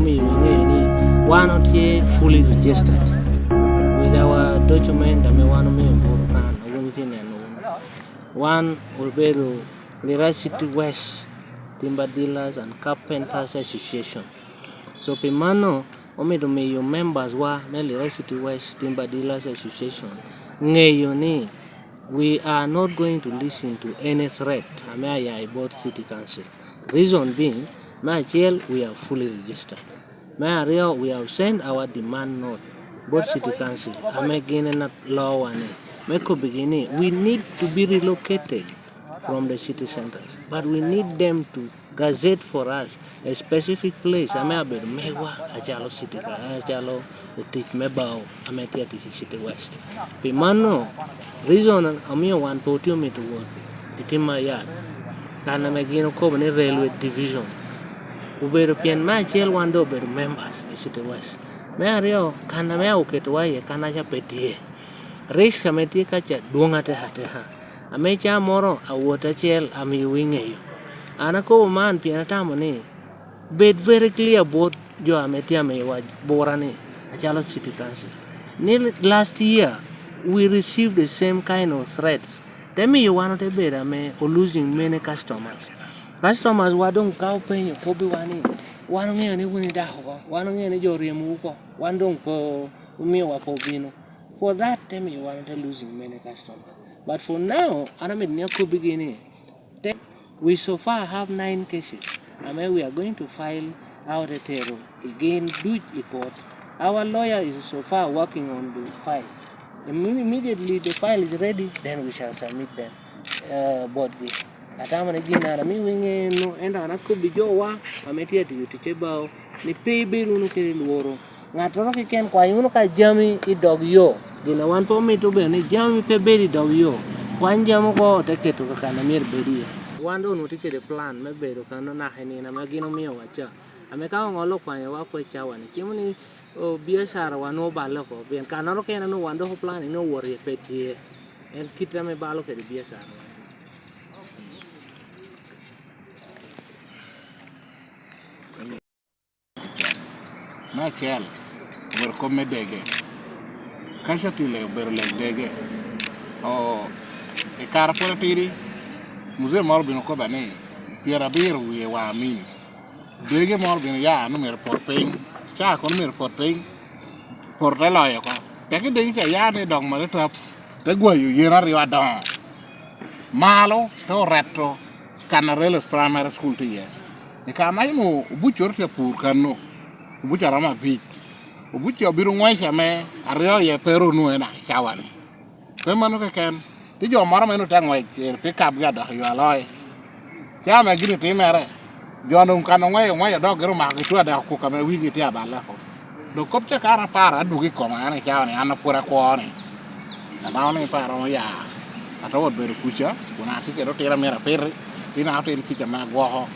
me one not here fully registered with our document. I mean one me one Ulberu Lira City West Timber Dealers and Carpenters Association. So Pimano omido me your members wa Lira City West Timber Dealers Association. Ngeyoni, we are not going to listen to any threat about City Council. Reason being, my jail we are fully registered. My area we have sent our demand note. Both City Council, I'm again not law and we need to be relocated from the city centers, but we need them to gazette for us a specific place. I'm about Mewa, Ajalo City, Ajalo, Utik Mebao, Ametiati City West. Pimano, reason I'm one podium to work. It in my yard. And I'm again a railway division. Uberopian my jail one door members, the City West. Mario, can I get away? Can I pay? Race committee catcher, Dungate Hateha. A mecha moro, a water jail, a me wing you. Anako man, Pianatamone. Bed very clear about your Ametia me was Borane, a Jalo City Council. Nearly last year, we received the same kind of threats. Tell me you want to bed, or losing many customers. Customers who don't cow pay you, Kobe one any winning daho, one any jory muko, one don't go Umiwa Pobino. For that time you wanted losing many customers. But for now, beginning. We so far have 9 cases. We are going to file our terror again, do it court. Our lawyer is so far working on the file. Immediately the file is ready, then we shall submit them. Boardly. Atama again, no and I could be Joa, I'm here to Tibao, the pay bill no woro. Natoroki can quite jammy a dog yo. Dina one for me to be a jammy pay baby dog yo. One jam go take it to the Canamir Bedia. One don't take the plan, maybe to Canona and a Magino Mio watcher. I make out all look when you walk with Chow and Chimney or Biasara or no baloco. Be and Canaro can no wonderful plan, no worry, pet here. And keep them a balloc at the Biasara. My child, we're coming dege. Kashatile, we're like dege. Oh, a car for a tiri. Muse Morbin Cobane. Pierre Beer, we were mean. Dege Morbin, ya, no mere port paying. Chak on mere port paying. Portaloyo. Take a day, yarn dog maritop. The go you, you're down. Malo, to retro. Canarella's primary school to ye. The Canamo, butcher your poor canoe. Bucharama beat. Bucha Birunwaisha me, Aria Peru Nuena, Chawani. Pemanoka can. Did your Maramano tang like pick up gather you alloy? Yam a guinea timere. John Canaway, why a dog remark to a cook a wiggy tabalaco. The copter cara para do come and county and a pura quarry. The mountain paroya. At all, very kucha, when I take a rotera mera perry, in out in Kitchen Magwaho.